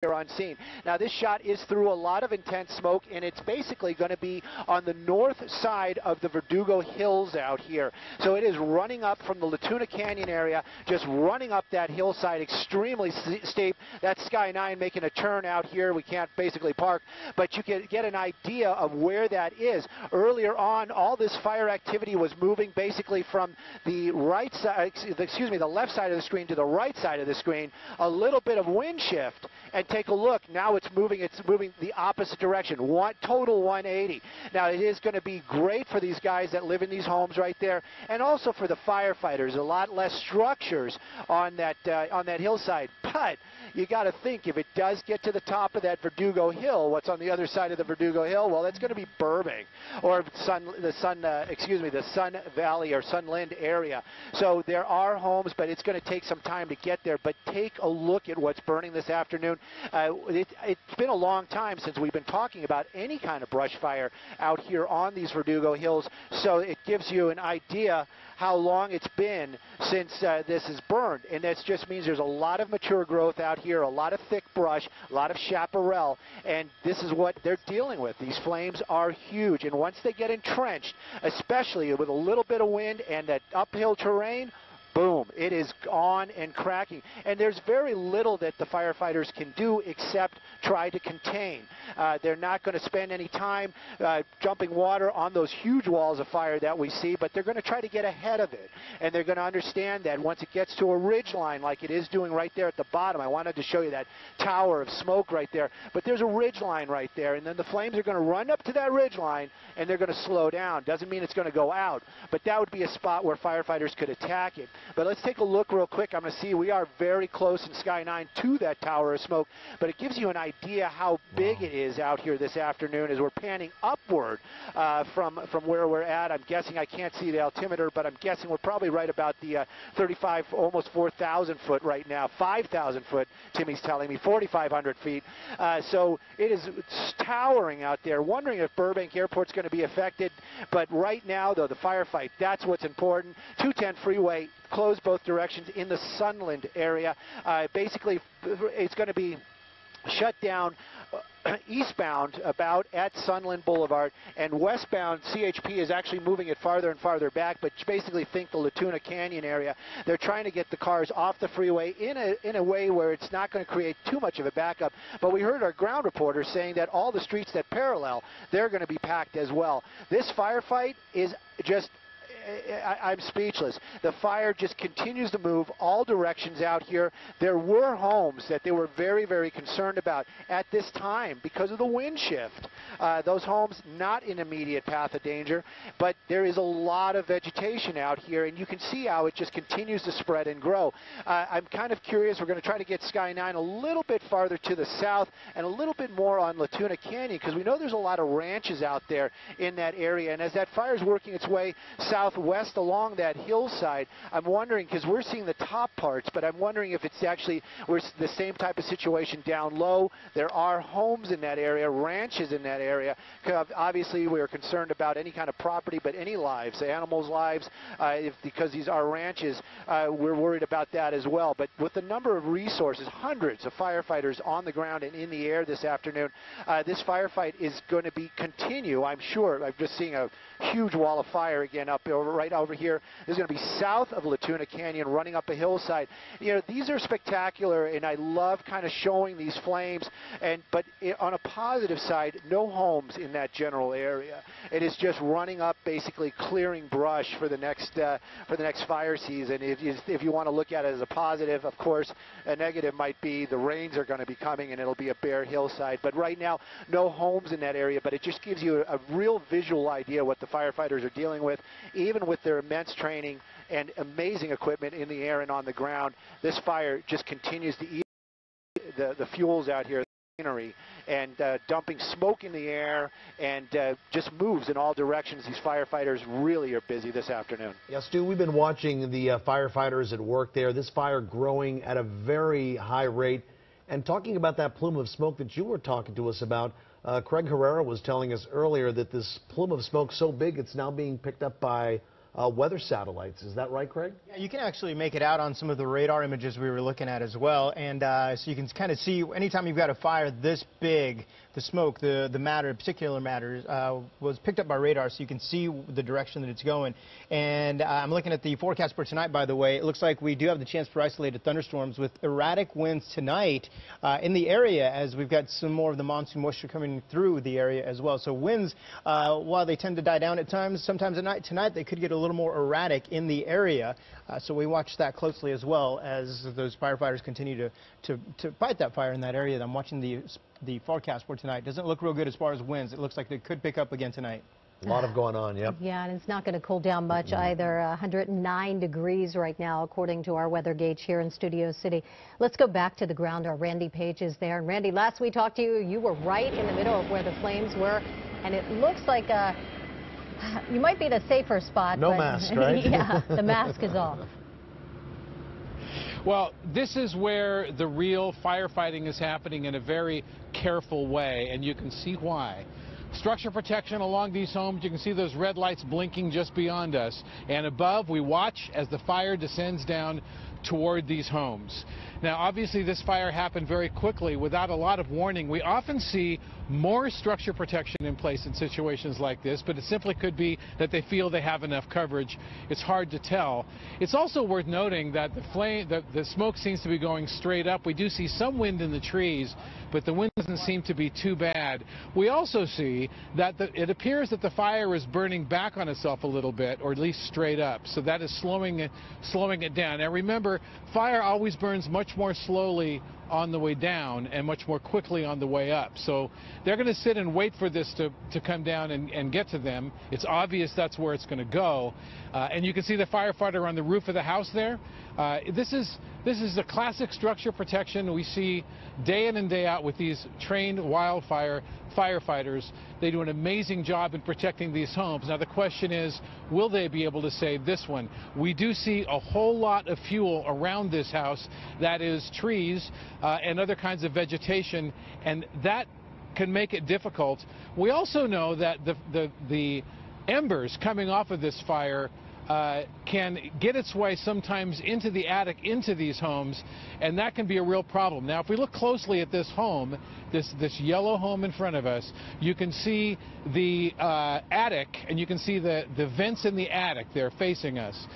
here on scene. Now this shot is through a lot of intense smoke, and it's basically going to be on the north side of the Verdugo Hills out here. So it is running up from the Latuna Canyon area, just running up that hillside, extremely steep. That's Sky 9 making a turn out here. We can't basically park, but you can get an idea of where that is. Earlier on, all this fire activity was moving basically from the right side, the left side of the screen to the right side of the screen. A little bit of wind shift, and take a look. Now it's moving the opposite direction. Total 180. Now it is going to be great for these guys that live in these homes right there, and also for the firefighters. A lot less structures on that hillside. But you got to think, if it does get to the top of that Verdugo Hill, what's on the other side of the Verdugo Hill? Well, that's going to be Burbank, or the Sun Valley or Sunland area. So there are homes, but it's going to take some time to get there. But take a look at what's burning this afternoon. It's been a long time since we've been talking about any kind of brush fire out here on these Verdugo Hills, so it gives you an idea how long it's been since this is burned. And that just means there's a lot of mature growth out here, a lot of thick brush, a lot of chaparral, and this is what they're dealing with. These flames are huge, and once they get entrenched, especially with a little bit of wind and that uphill terrain, boom, it is on and cracking. And there's very little that the firefighters can do except try to contain. They're not going to spend any time jumping water on those huge walls of fire that we see, but they're going to try to get ahead of it. And they're going to understand that once it gets to a ridge line like it is doing right there at the bottom. I wanted to show you that tower of smoke right there, but there's a ridge line right there, and then the flames are going to run up to that ridge line, and they're going to slow down. Doesn't mean it's going to go out, but that would be a spot where firefighters could attack it. But let's take a look real quick. I'm going to see we are very close in Sky 9 to that tower of smoke, but it gives you an idea how big it is out here this afternoon as we're panning upward from where we're at. I'm guessing, I can't see the altimeter, but I'm guessing we're probably right about the 35, almost 4,000 foot right now. 5,000 foot, Timmy's telling me, 4,500 feet. So it is towering out there. Wondering if Burbank Airport's going to be affected, but right now, though, the firefight, that's what's important. 210 freeway, closed both directions in the Sunland area. Basically, it's going to be shut down eastbound about at Sunland Boulevard, and westbound CHP is actually moving it farther and farther back, but basically think the Latuna Canyon area. They're trying to get the cars off the freeway in a way where it's not going to create too much of a backup, but we heard our ground reporter saying that all the streets that parallel, they're going to be packed as well. This firefight is just, I'm speechless. The fire just continues to move all directions out here. There were homes that they were very, very concerned about at this time because of the wind shift. Those homes not in immediate path of danger, but there is a lot of vegetation out here, and you can see how it just continues to spread and grow. I'm kind of curious. We're going to try to get Sky 9 a little bit farther to the south and a little bit more on Latuna Canyon, because we know there's a lot of ranches out there in that area, and as that fire is working its way southwest along that hillside, I'm wondering, because we're seeing the top parts, but I'm wondering if it's actually the same type of situation down low. There are homes in that area, ranches in that area. Obviously, we're concerned about any kind of property, but any lives, animals' lives, because these are ranches, we're worried about that as well. But with the number of resources, hundreds of firefighters on the ground and in the air this afternoon, this firefight is going to continue, I'm sure. I'm just seeing a huge wall of fire again right over here. This is going to be south of Latuna Canyon, running up a hillside. You know, these are spectacular, and I love kind of showing these flames. But on a positive side, no homes in that general area. It is just running up, basically clearing brush for the next fire season. If you want to look at it as a positive, of course, a negative might be the rains are going to be coming, and it'll be a bare hillside. But right now, no homes in that area. But it just gives you a real visual idea what the firefighters are dealing with, even with their immense training and amazing equipment in the air and on the ground. This fire just continues to eat the fuels out here, and dumping smoke in the air, and just moves in all directions. These firefighters really are busy this afternoon. Yeah, Stu, we've been watching the firefighters at work there. This fire growing at a very high rate. And talking about that plume of smoke that you were talking to us about, Craig Herrera was telling us earlier that this plume of smoke so big it's now being picked up by weather satellites. Is that right, Craig? Yeah, you can actually make it out on some of the radar images we were looking at as well. And so you can kind of see anytime you've got a fire this big, the smoke, the matter, particular matter, was picked up by radar, so you can see the direction that it's going. And I'm looking at the forecast for tonight, by the way. It looks like we do have the chance for isolated thunderstorms with erratic winds tonight in the area, as we've got some more of the monsoon moisture coming through the area as well. So winds, while they tend to die down at times, sometimes at night, tonight they could get a little more erratic in the area. So we watch that closely as well as those firefighters continue to fight that fire in that area. I'm watching the forecast for tonight. Doesn't look real good as far as winds. It looks like they could pick up again tonight. A lot of going on, yep. Yeah, and it's not going to cool down much either. 109 degrees right now, according to our weather gauge here in Studio City. Let's go back to the ground. Our Randy Page is there. And Randy, last we talked to you, you were right in the middle of where the flames were, and it looks like you might be the safer spot. No but, mask, right? Yeah, the mask is off. Well, this is where the real firefighting is happening in a very careful way, and you can see why. Structure protection along these homes. You can see those red lights blinking just beyond us. And above, we watch as the fire descends down toward these homes. Now, obviously, this fire happened very quickly without a lot of warning. We often see more structure protection in place in situations like this, but it simply could be that they feel they have enough coverage. It's hard to tell. It's also worth noting that the smoke seems to be going straight up. We do see some wind in the trees, but the wind doesn't seem to be too bad. We also see that it appears that the fire is burning back on itself a little bit, or at least straight up. So that is slowing it down. Now remember, fire always burns much more slowly on the way down and much more quickly on the way up. So they're going to sit and wait for this to come down and get to them. It's obvious that's where it's going to go. And you can see the firefighter on the roof of the house there. This is a classic structure protection we see day in and day out with these trained wildfire firefighters. They do an amazing job in protecting these homes. Now the question is, will they be able to save this one? We do see a whole lot of fuel around this house, that is trees and other kinds of vegetation, and that can make it difficult. We also know that the embers coming off of this fire can get its way sometimes into the attic, into these homes, and that can be a real problem. Now, if we look closely at this home, this yellow home in front of us, you can see the attic, and you can see the vents in the attic there facing us.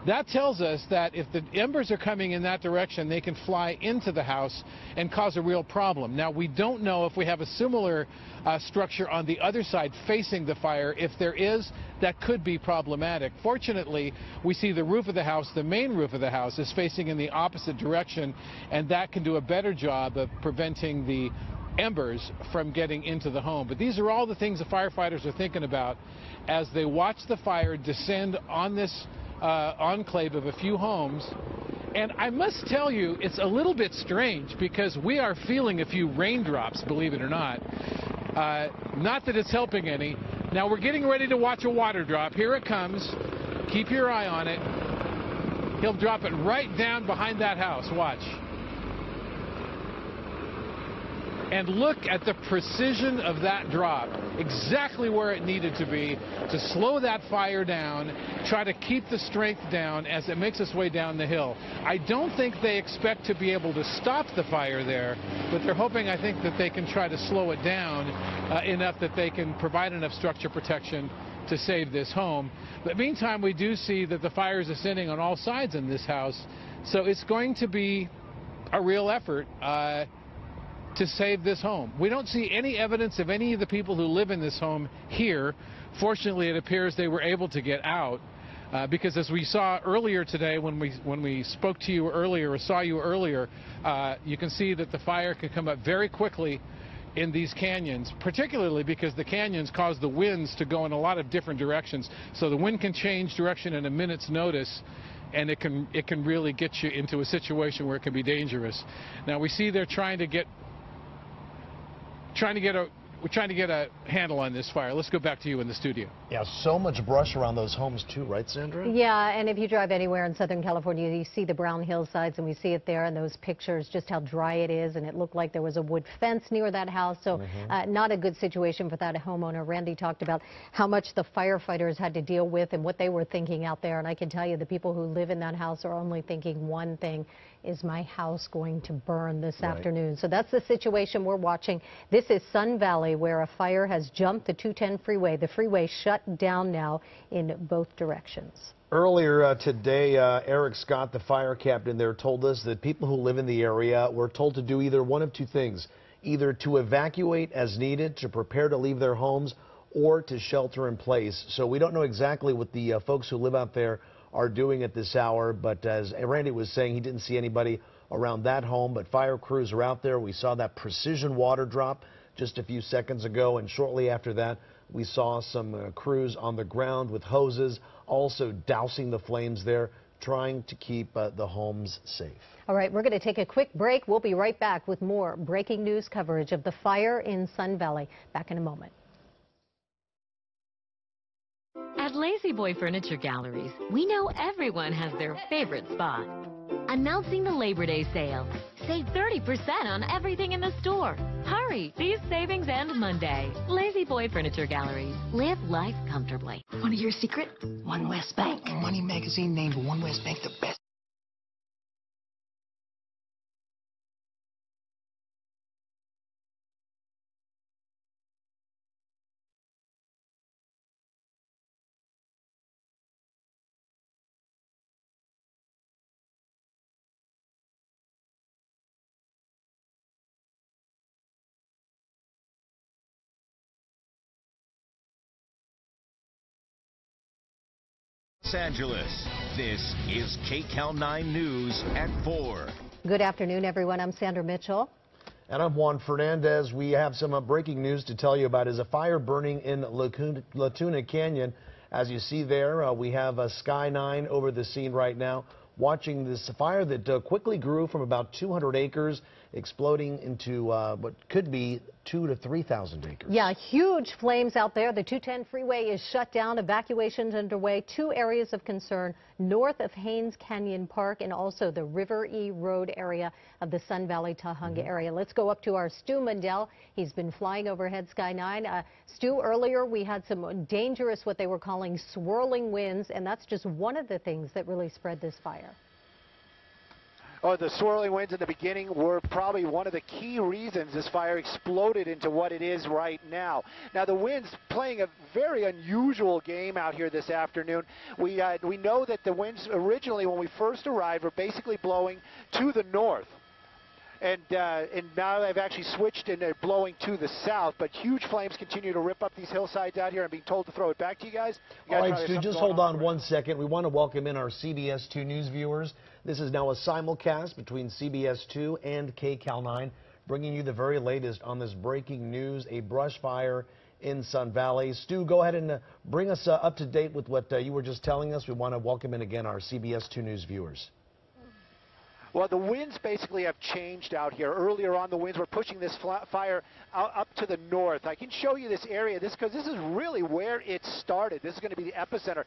That tells us that if the embers are coming in that direction, they can fly into the house and cause a real problem. Now, we don't know if we have a similar structure on the other side facing the fire. If there is, that could be problematic. Fortunately, we see the roof of the house, the main roof of the house, is facing in the opposite direction, and that can do a better job of preventing the embers from getting into the home. But these are all the things the firefighters are thinking about as they watch the fire descend on this enclave of a few homes. And I must tell you, it's a little bit strange because we are feeling a few raindrops, believe it or not. Not that it's helping any. Now we're getting ready to watch a water drop. Here it comes. Keep your eye on it. He'll drop it right down behind that house. Watch. And look at the precision of that drop, exactly where it needed to be to slow that fire down, try to keep the strength down as it makes its way down the hill. I don't think they expect to be able to stop the fire there, but they're hoping, I think, that they can try to slow it down enough that they can provide enough structure protection to save this home. But meantime, we do see that the fire is ascending on all sides in this house, so it's going to be a real effort to save this home. We don't see any evidence of any of the people who live in this home here. Fortunately, it appears they were able to get out because as we saw earlier today when we spoke to you earlier or saw you earlier, you can see that the fire can come up very quickly in these canyons, particularly because the canyons cause the winds to go in a lot of different directions. So the wind can change direction in a minute's notice, and it can really get you into a situation where it can be dangerous. Now we see they're trying to get we're trying to get a handle on this fire. Let's go back to you in the studio. Yeah, so much brush around those homes too, right, Sandra? Yeah, and if you drive anywhere in Southern California, you see the brown hillsides, and we see it there in those pictures, just how dry it is, and it looked like there was a wood fence near that house, so not a good situation for that homeowner. Randy talked about how much the firefighters had to deal with and what they were thinking out there, and I can tell you the people who live in that house are only thinking one thing: is my house going to burn this afternoon? So that's the situation we're watching. This is Sun Valley, where a fire has jumped the 210 freeway. The freeway shut down now in both directions. Earlier today, Eric Scott, the fire captain there, told us that people who live in the area were told to do either one of two things: either to evacuate as needed, to prepare to leave their homes, or to shelter in place. So we don't know exactly what the folks who live out there are doing at this hour, but as Randy was saying, he didn't see anybody around that home, but fire crews are out there. We saw that precision water drop just a few seconds ago, and shortly after that, we saw some crews on the ground with hoses, also dousing the flames there, trying to keep the homes safe. All right, we're going to take a quick break. We'll be right back with more breaking news coverage of the fire in Sun Valley. Back in a moment. At Lazy Boy Furniture Galleries, we know everyone has their favorite spot. Announcing the Labor Day sale. Save 30% on everything in the store. Hurry, these savings end Monday. Lazy Boy Furniture Galleries. Live life comfortably. Want to hear a secret? One West Bank. Money Magazine named One West Bank the best. Los Angeles. This is KCAL 9 News at 4. Good afternoon, everyone. I'm Sandra Mitchell. And I'm Juan Fernandez. We have some breaking news to tell you about. Is a fire burning in Latuna Canyon. As you see there, we have Sky 9 over the scene right now, watching this fire that quickly grew from about 200 acres, exploding into what could be 2,000 to 3,000 acres. Yeah, huge flames out there. The 210 freeway is shut down. Evacuations underway. Two areas of concern north of Haynes Canyon Park and also the River E Road area of the Sun Valley Tahunga area. Let's go up to our Stu Mundell. He's been flying overhead Sky 9. Stu, earlier we had some dangerous, what they were calling swirling winds, and that's just one of the things that really spread this fire. Oh, the swirling winds in the beginning were probably one of the key reasons this fire exploded into what it is right now. Now, the winds playing a very unusual game out here this afternoon. We know that the winds originally, when we first arrived, were basically blowing to the north. And now they've actually switched and they're blowing to the south, but huge flames continue to rip up these hillsides out here. I'm being told to throw it back to you guys. All right, Stu, just hold on 1 second. We want to welcome in our CBS 2 News viewers. This is now a simulcast between CBS 2 and KCAL 9, bringing you the very latest on this breaking news, a brush fire in Sun Valley. Stu, go ahead and bring us up to date with what you were just telling us. We want to welcome in again our CBS 2 News viewers. Well, the winds basically have changed out here. Earlier on, the winds were pushing this fire up to the north. I can show you this area, because this is really where it started. This is going to be the epicenter.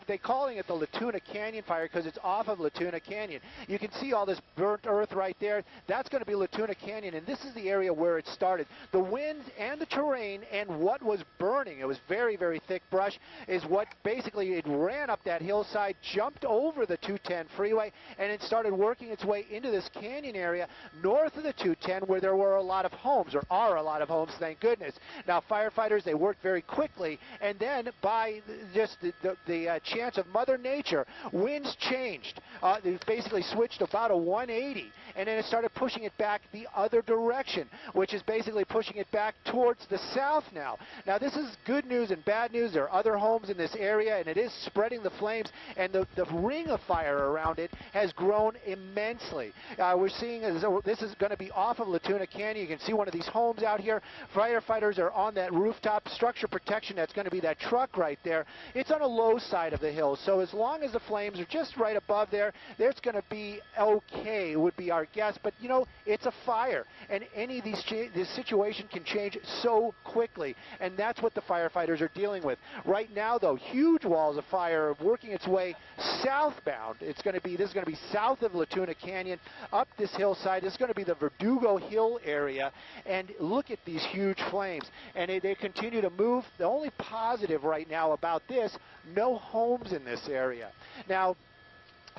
They're calling it the Latuna Canyon fire because it's off of Latuna Canyon. You can see all this burnt earth right there. That's going to be Latuna Canyon, and this is the area where it started. The winds and the terrain and what was burning, it was very, very thick brush, is what basically it ran up that hillside, jumped over the 210 freeway, and it started working its way into this canyon area north of the 210 where there were a lot of homes, or are a lot of homes, thank goodness. Now, firefighters, they worked very quickly, and then by just the chance of Mother Nature, winds changed. They basically switched about a 180, and then it started pushing it back the other direction, which is basically pushing it back towards the south now. Now, this is good news and bad news. There are other homes in this area, and it is spreading the flames, and the ring of fire around it has grown immensely. immensely. We're seeing this is going to be off of Latuna Canyon. You can see one of these homes out here. Firefighters are on that rooftop. Structure protection, that's going to be that truck right there. It's on a low side of the hill, so as long as the flames are just right above there, there's going to be okay, would be our guess. But, you know, it's a fire, and any of this situation can change so quickly, and that's what the firefighters are dealing with. Right now, though, huge walls of fire are working its way southbound. This is going to be south of Latuna Canyon, up this hillside. This is going to be the Verdugo Hill area, and look at these huge flames, and they continue to move. The only positive right now about this, no homes in this area. Now,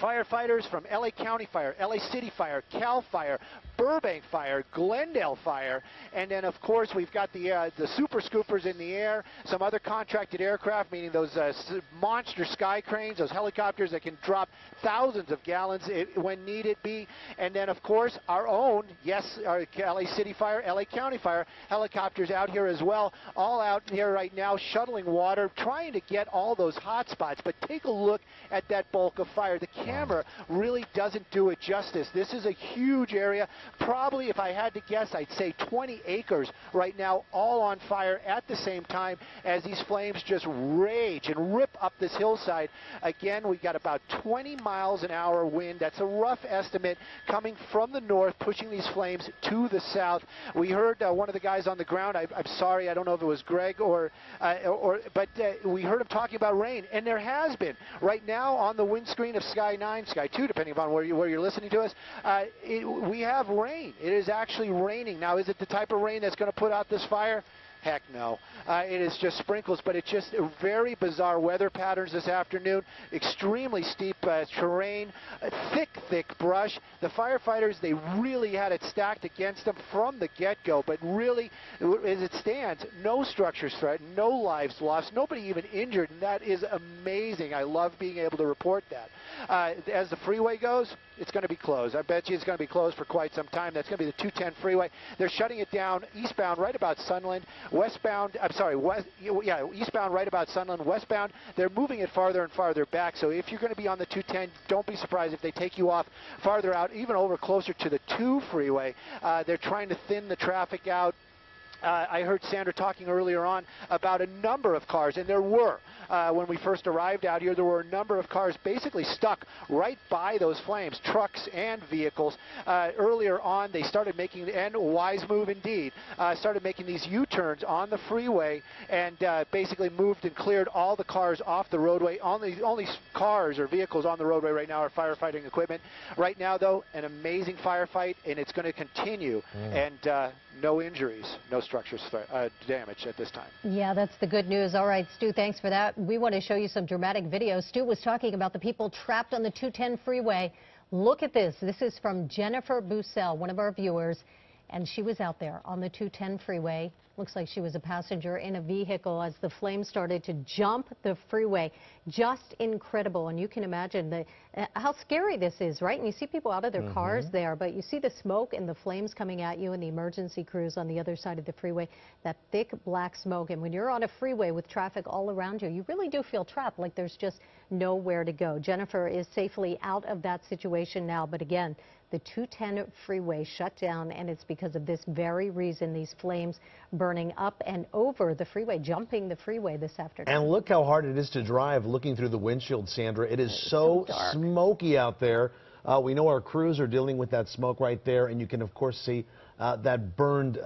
firefighters from LA County Fire, LA City Fire, Cal Fire, Burbank Fire, Glendale Fire, and then of course we've got the super scoopers in the air, some other contracted aircraft, meaning those monster sky cranes, those helicopters that can drop thousands of gallons when needed be, and then of course our own, yes, our LA City Fire, LA County Fire helicopters out here as well, all out here right now shuttling water, trying to get all those hot spots. But take a look at that bulk of fire. The camera really doesn't do it justice. This is a huge area. Probably, if I had to guess, I'd say 20 acres right now, all on fire at the same time as these flames just rage and rip up this hillside. Again, we got about 20 miles an hour wind. That's a rough estimate coming from the north, pushing these flames to the south. We heard one of the guys on the ground. I'm sorry, I don't know if it was Greg but we heard him talking about rain, and there has been. Right now on the windscreen of Sky 9, Sky 2, depending upon where you're listening to us, we have rain. It is actually raining. Now, is it the type of rain that's going to put out this fire? Heck no. It is just sprinkles, but it's just very bizarre weather patterns this afternoon. Extremely steep terrain, thick brush. The firefighters, they really had it stacked against them from the get-go, but really, as it stands, no structures threatened, no lives lost, nobody even injured, and that is amazing. I love being able to report that. As the freeway goes, it's going to be closed. I bet you it's going to be closed for quite some time. That's going to be the 210 freeway. They're shutting it down eastbound right about Sunland. Westbound, eastbound right about Sunland. Westbound, they're moving it farther and farther back. So if you're going to be on the 210, don't be surprised if they take you off farther out, even over closer to the 2 freeway. They're trying to thin the traffic out. I heard Sandra talking earlier on about a number of cars, and there were. When we first arrived out here, there were a number of cars basically stuck right by those flames, trucks and vehicles. Earlier on, they started making, and wise move indeed, started making these U-turns on the freeway and basically moved and cleared all the cars off the roadway. Only cars or vehicles on the roadway right now are firefighting equipment. Right now, though, an amazing firefight, and it's going to continue, and no injuries, no structures damaged at this time. Yeah, that's the good news. All right, Stu, thanks for that. We want to show you some dramatic video. Stu was talking about the people trapped on the 210 freeway. Look at this. This is from Jennifer Bussell, one of our viewers, and she was out there on the 210 freeway. Looks like she was a passenger in a vehicle as the flames started to jump the freeway. Just incredible. And you can imagine how scary this is, right? And you see people out of their cars there, but you see the smoke and the flames coming at you and the emergency crews on the other side of the freeway, that thick black smoke. And when you're on a freeway with traffic all around you, you really do feel trapped, like there's just nowhere to go. Jennifer is safely out of that situation now, but again, the 210 freeway shut down, and it's because of this very reason, these flames burning up and over the freeway, jumping the freeway this afternoon. And look how hard it is to drive looking through the windshield, Sandra. It is so smoky out there. We know our crews are dealing with that smoke right there, and you can, of course, see that burned